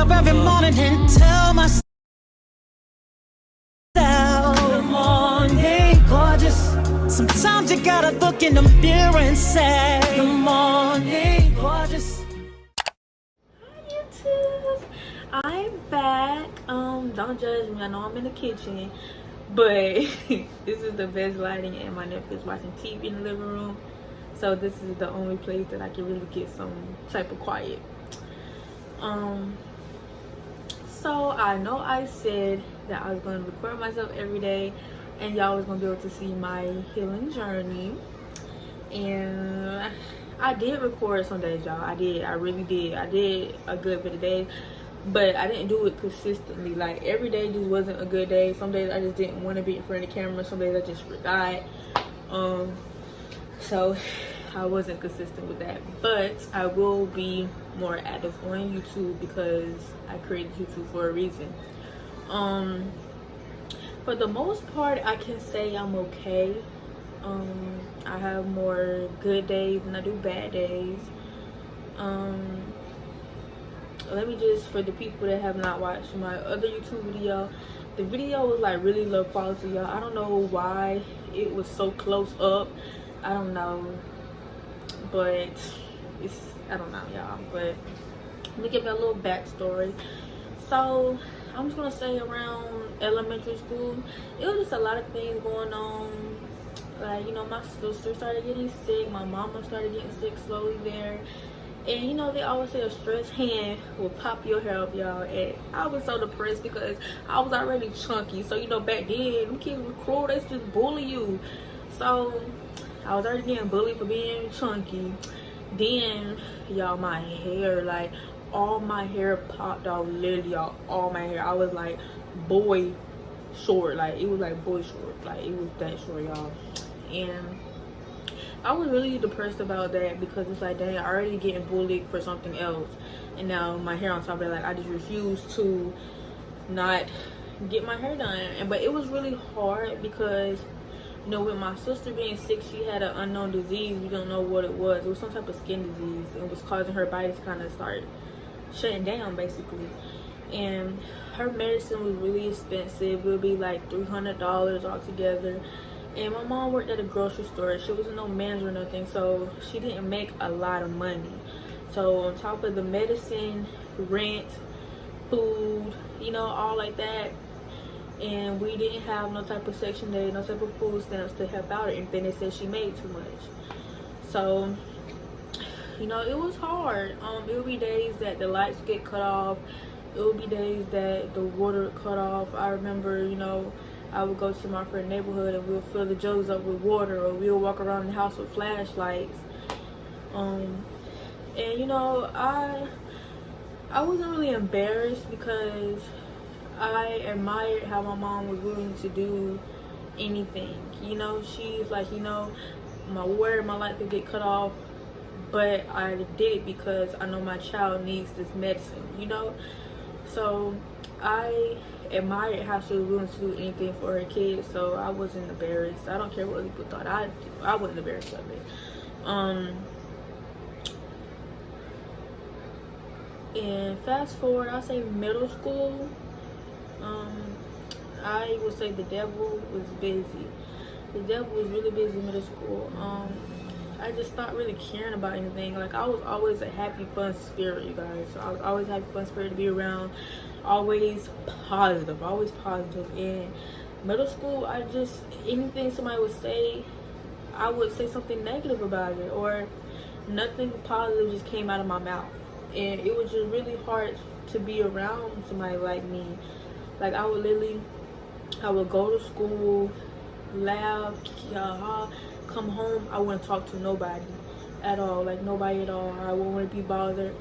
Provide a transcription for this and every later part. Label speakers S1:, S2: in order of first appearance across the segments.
S1: up every morning and tell myself, good morning, gorgeous. Sometimes you gotta look in the mirror and say, good morning, gorgeous.
S2: Hi YouTube, I'm back. Don't judge me. I know I'm in the kitchen, but this is the best lighting, and my nephew is watching TV in the living room, so this is the only place that I can really get some type of quiet. So I know I said that I was going to record myself every day and y'all was going to be able to see my healing journey, and I did record some days, y'all. I really did. I did a good bit of days, but I didn't do it consistently. Like, every day just wasn't a good day. Some days I just didn't want to be in front of the camera. Some days I just forgot. So I wasn't consistent with that, but I will be more active on YouTube because I created YouTube for a reason. For the most part, I can say I'm okay. I have more good days than I do bad days. Let me just, for the people that have not watched my other YouTube video, the video was like really low quality, y'all. I don't know why it was so close up. I don't know, but I don't know, y'all. But let me give you a little backstory. So I'm just gonna say, around elementary school, it was just a lot of things going on. Like, you know, my sister started getting sick, my mama started getting sick slowly there. And you know, they always say a stressed hand will pop your hair up, y'all. And I was so depressed because I was already chunky. So, you know, back then, them kids were cruel. They just bully you. So I was already getting bullied for being chunky. Then, y'all, my hair, like, all my hair popped off, literally, y'all. All my hair. I was like boy short. Like, it was like boy short. Like, it was that short, y'all. And I was really depressed about that because it's like, dang, I already getting bullied for something else, and now my hair on top of it. Like, I just refused to not get my hair done. But it was really hard because, you know, with my sister being sick, she had an unknown disease. We don't know what it was. It was some type of skin disease. It was causing her body to kind of start shutting down, basically. And her medicine was really expensive. It would be like $300 altogether. And my mom worked at a grocery store. She wasn't no manager or nothing, so she didn't make a lot of money. So on top of the medicine, rent, food, you know, all like that, and we didn't have no type of Section 8, no type of food stamps to help out or anything. They said she made too much. So, you know, it was hard. It would be days that the lights get cut off. It would be days that the water would cut off. I remember, you know, I would go to my friend's neighborhood and we'll fill the jugs up with water, or we'll walk around the house with flashlights. And you know, I wasn't really embarrassed because I admired how my mom was willing to do anything. You know, she's like, you know, my word, my life could get cut off, but I did it because I know my child needs this medicine, you know. So I admired how she was willing to do anything for her kids, so I wasn't embarrassed. I don't care what other people thought. I wasn't embarrassed of it. And fast forward, I say middle school. I would say the devil was busy. The devil was really busy in middle school. I just stopped really caring about anything. Like, I was always a happy, fun spirit, you guys. So I was always a happy, fun spirit to be around. Always positive, always positive. In middle school, I just, anything somebody would say, I would say something negative about it, or nothing positive just came out of my mouth. And it was just really hard to be around somebody like me. Like, I would go to school, laugh, come home, I wouldn't talk to nobody at all. Like, nobody at all. I wouldn't want to be bothered.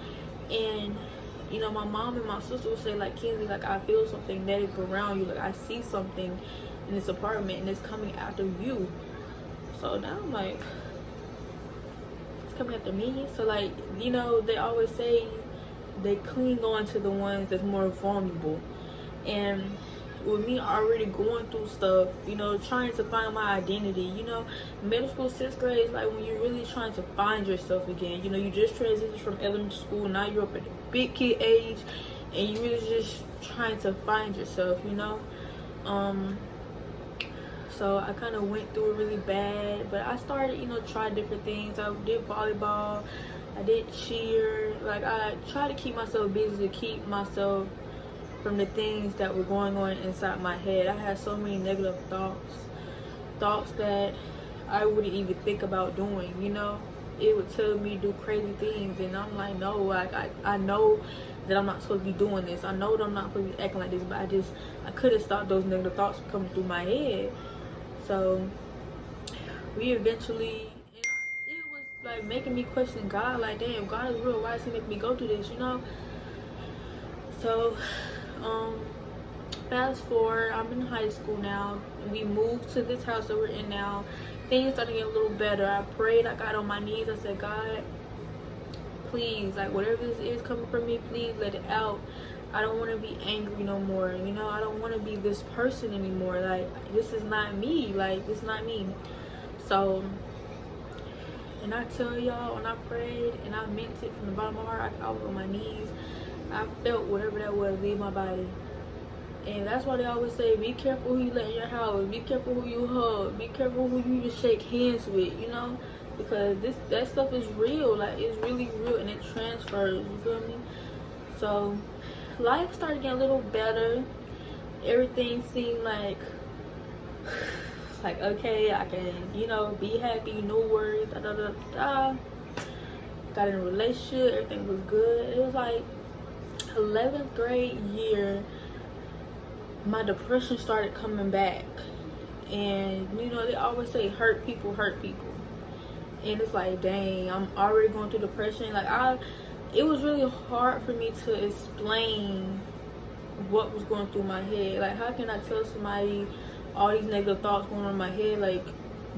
S2: And you know, my mom and my sister would say, like, Kinsley, like, I feel something negative around you. Like, I see something in this apartment and it's coming after you. So now I'm like, it's coming after me. So, like, you know, they always say they cling on to the ones that's more vulnerable. And with me already going through stuff, you know, trying to find my identity, you know, middle school, 6th grade is like when you're really trying to find yourself again. You know, you just transitioned from elementary school, now you're up at the big kid age, and you really just trying to find yourself, you know. So I kind of went through it really bad, but I started, you know, try different things. I did volleyball, I did cheer. Like, I tried to keep myself busy, to keep myself from the things that were going on inside my head. I had so many negative thoughts that I wouldn't even think about doing, you know. It would tell me to do crazy things, and I'm like, no, like, I know that I'm not supposed to be doing this. I know that I'm not supposed to be acting like this, but I couldn't stop those negative thoughts from coming through my head. So we eventually, and it was like making me question God, like, damn, God is real, why is he making me go through this, you know? So fast forward, I'm in high school now. We moved to this house that we're in now. Things started getting a little better. I prayed, I got on my knees, I said, God, please, like, whatever this is coming from me, please let it out. I don't want to be angry no more, you know. I don't want to be this person anymore. Like, this is not me. Like, this is not me. So, and I tell y'all, when I prayed and I meant it from the bottom of my heart, I was on my knees. I felt whatever that was leave my body. And that's why they always say, be careful who you let in your house, be careful who you hug, be careful who you just shake hands with, you know, because that stuff is real. Like, it's really real, and it transfers, you feel me? So life started getting a little better. Everything seemed like, it's like, okay, I can, you know, be happy, no worries, da da da da. Got in a relationship, everything was good. It was like 11th grade year, my depression started coming back. And you know, they always say hurt people, and it's like, dang, I'm already going through depression. Like, it was really hard for me to explain what was going through my head. Like, how can I tell somebody all these negative thoughts going on in my head? Like,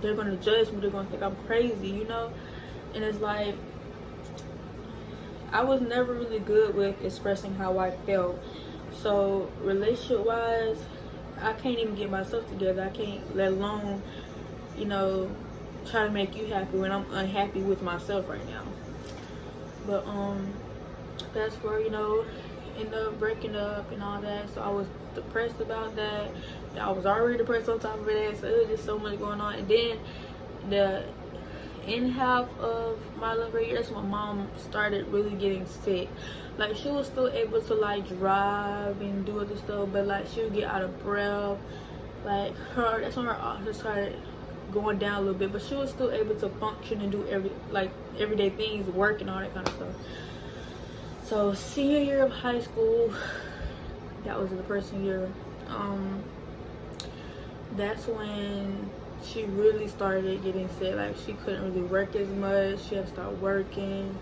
S2: they're gonna judge me, they're gonna think I'm crazy, you know. And it's like, I was never really good with expressing how I felt. So relationship wise, I can't even get myself together. I can't, let alone, you know, try to make you happy when I'm unhappy with myself right now. But that's where, you know, ended up breaking up and all that. So I was depressed about that. I was already depressed on top of that. So it was just so much going on. And then the in half of my 11th grade year, that's when my mom started really getting sick. Like, she was still able to, like, drive and do other stuff, but, like, she would get out of breath. Like, that's when her oxygen started going down a little bit, but she was still able to function and do everyday things, work and all that kind of stuff. So senior year of high school, that was the depressing year. That's when she really started getting sick. Like, she couldn't really work as much. She had to start working.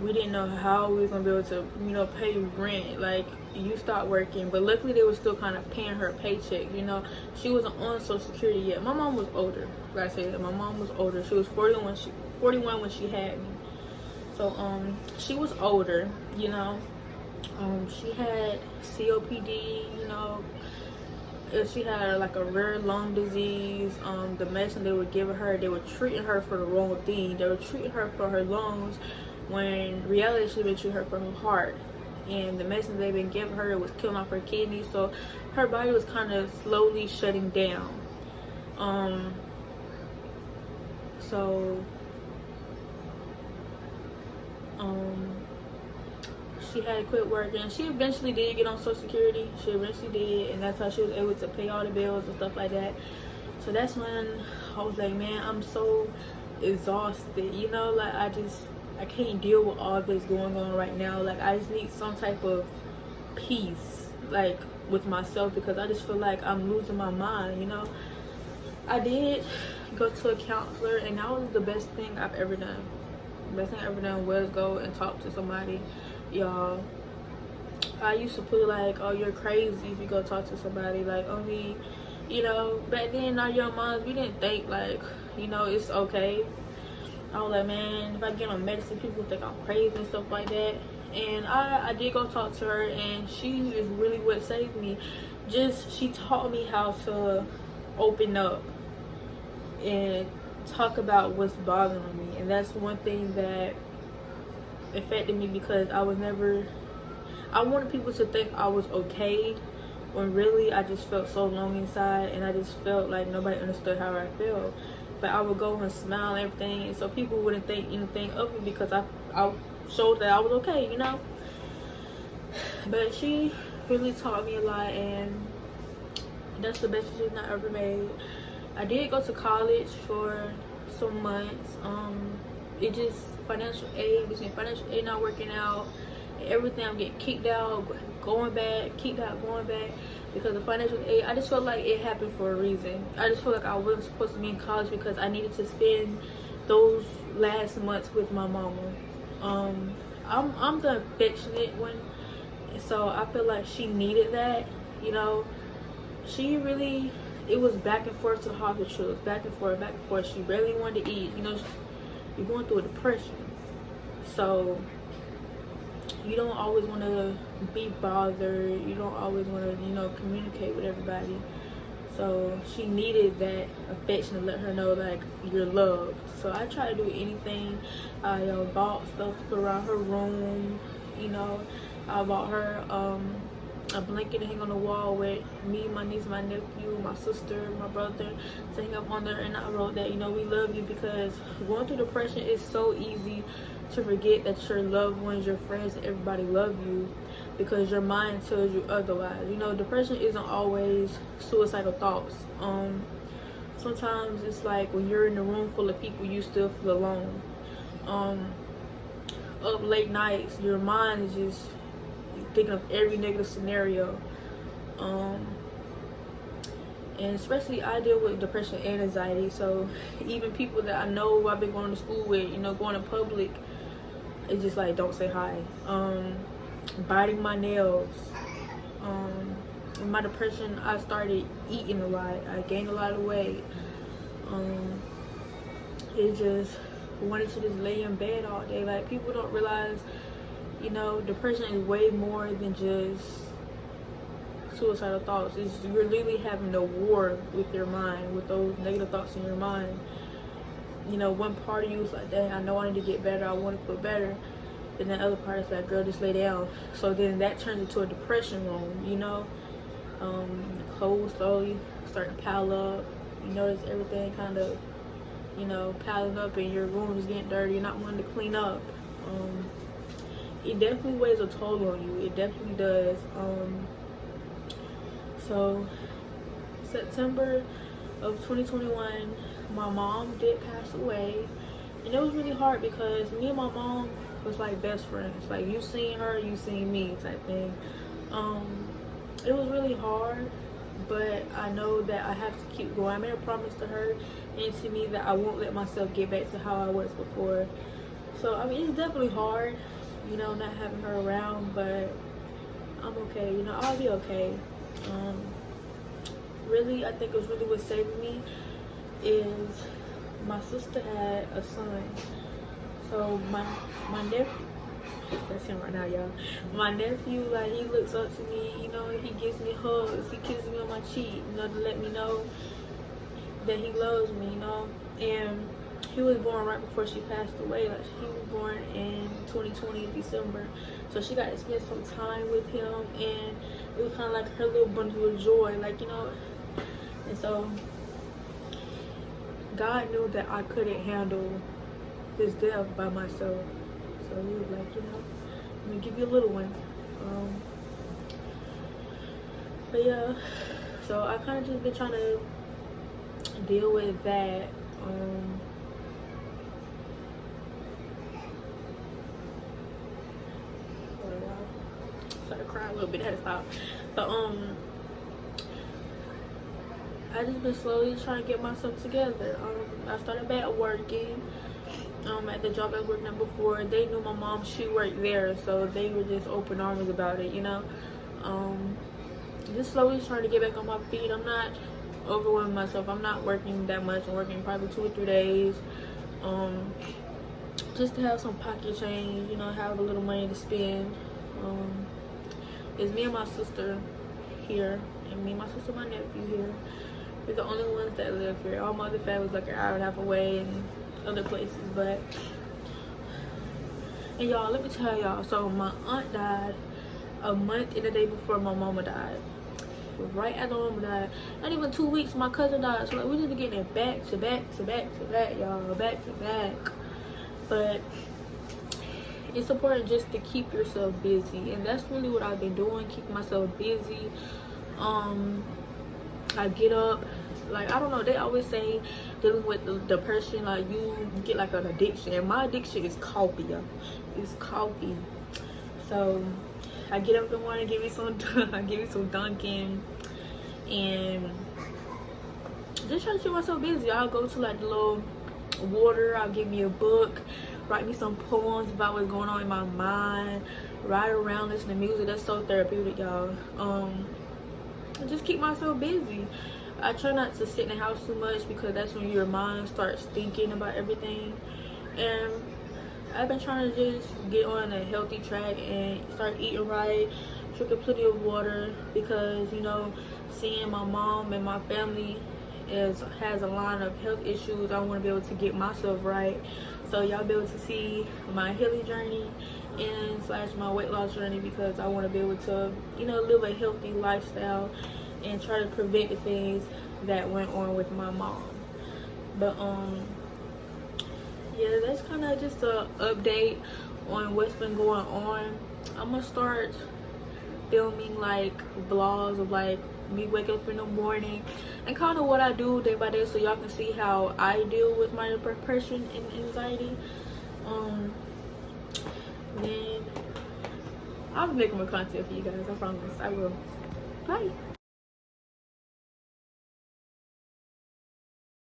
S2: We didn't know how we were gonna be able to, you know, pay rent. Like, you start working, but luckily they were still kind of paying her a paycheck, you know. She wasn't on Social Security yet. My mom was older. Like I said, my mom was older. She was 41 when she had me. So she was older, you know. She had COPD, you know. She had like a rare lung disease. The medicine they were giving her, they were treating her for the wrong thing. They were treating her for her lungs, when in reality she been treating her for her heart. And the medicine they've been giving her was killing off her kidneys, so her body was kind of slowly shutting down. She had to quit working. She eventually did get on Social Security. She eventually did, and that's how she was able to pay all the bills and stuff like that. So that's when I was like, man, I'm so exhausted, you know. Like, I can't deal with all this going on right now. Like, I just need some type of peace, like, with myself, because I just feel like I'm losing my mind, you know. I did go to a counselor, and that was the best thing I've ever done. The best thing I've ever done was go and talk to somebody, y'all. I used to feel like, oh, you're crazy if you go talk to somebody. Like, only, you know, back then in our young minds, we didn't think, like, you know, it's okay. I was like, man, if I get on medicine, people think I'm crazy and stuff like that. And I did go talk to her, and she is really what saved me. She taught me how to open up and talk about what's bothering me. And that's one thing that affected me, because I was never I wanted people to think I was okay, when really I just felt so long inside, and I just felt like nobody understood how I felt. But I would go and smile and everything, and so people wouldn't think anything of it because I showed that I was okay, you know. But she really taught me a lot, and that's the best decision I ever made. I did go to college for some months. It just financial aid, between financial aid not working out and everything, I'm getting kicked out, going back, kicked out, going back because of financial aid. I just felt like it happened for a reason. I just felt like I wasn't supposed to be in college because I needed to spend those last months with my mama. I'm the affectionate one, so I feel like she needed that, you know. She really, it was back and forth to the hospital. It was back and forth, back and forth. She barely wanted to eat, you know. You're going through a depression, so you don't always want to be bothered. You don't always want to, you know, communicate with everybody. So she needed that affection to let her know, like, you're loved. So I tried to do anything. I bought stuff to put around her room, you know. I bought her a blanket to hang on the wall with me, my niece, my nephew, my sister, my brother to hang up on there, and I wrote that, you know, we love you, because going through depression is so easy to forget that your loved ones, your friends, everybody love you, because your mind tells you otherwise. You know, depression isn't always suicidal thoughts. Sometimes it's like when you're in a room full of people, you still feel alone. Up late nights, your mind is just thinking of every negative scenario. And especially I deal with depression and anxiety, so even people that I know I've been going to school with, you know, going in public, it's just like, don't say hi. Biting my nails. In my depression, I started eating a lot. I gained a lot of weight. It just wanted to just lay in bed all day. Like, people don't realize, you know, depression is way more than just suicidal thoughts. You're literally having a war with your mind, with those negative thoughts in your mind. You know, one part of you is like, dang, I know I need to get better, I want to feel better. Then the other part is like, girl, just lay down. So then that turns into a depression room, you know. Clothes slowly start to pile up. You notice everything kind of, you know, piling up, and your room is getting dirty. You're not wanting to clean up. It definitely weighs a toll on you. It definitely does. So September of 2021, my mom did pass away, and it was really hard because me and my mom was like best friends. Like, you seen her, you seen me type thing. It was really hard, but I know that I have to keep going. I made a promise to her and to me that I won't let myself get back to how I was before. So I mean, it's definitely hard, you know, not having her around, but I'm okay. You know, I'll be okay. Really, I think it was really what saved me is my sister had a son. So my nephew, that's him right now, y'all. My nephew, like, he looks up to me, you know, he gives me hugs, he kisses me on my cheek, you know, to let me know that he loves me, you know. And he was born right before she passed away. Like, he was born in 2020 in December, so she got to spend some time with him, and it was kind of like her little bundle of joy, like, you know. And so God knew that I couldn't handle his death by myself, so he was like, you know, I'm gonna give you a little one. But yeah, so I kind of just been trying to deal with that. Started crying a little bit, I had to stop. But I just been slowly trying to get myself together. I started back working at the job I was working at before. They knew my mom, she worked there, so they were just open arms about it, you know. Just slowly trying to get back on my feet. I'm not overwhelming myself. I'm not working that much. I'm working probably 2 or 3 days, just to have some pocket change, you know, have a little money to spend. It's me and my sister here, and me and my sister, my nephew here. We're the only ones that live here. All my other family's like an hour and a half away and other places. But, and y'all, let me tell y'all, so my aunt died a month and a day before my mama died. Right after my mama died, not even 2 weeks, my cousin died. So like we just be getting it back to back to back to back, y'all, back to back. But it's important just to keep yourself busy, and that's really what I've been doing, keeping myself busy. I get up, like, I don't know, they always say dealing with depression, like, you get like an addiction, and my addiction is coffee, y'all. It's coffee. So I get up in the morning, give me some Dunkin', and just try to keep myself busy. I'll go to like the little water, I'll give me a book, write me some poems about what's going on in my mind, ride around, listen to music. That's so therapeutic, y'all. Just keep myself busy. I try not to sit in the house too much, because that's when your mind starts thinking about everything. And I've been trying to just get on a healthy track and start eating right, drinking plenty of water, because, you know, seeing my mom and my family has a line of health issues, I want to be able to get myself right. So y'all be able to see my healing journey and / my weight loss journey, because I want to be able to, you know, live a healthy lifestyle and try to prevent the things that went on with my mom. But yeah, that's kind of just a update on what's been going on. I'm gonna start filming like vlogs of like me waking up in the morning and kind of what I do day by day, so y'all can see how I deal with my depression and anxiety. Then I'll be making more content for you guys, I promise I will. Bye.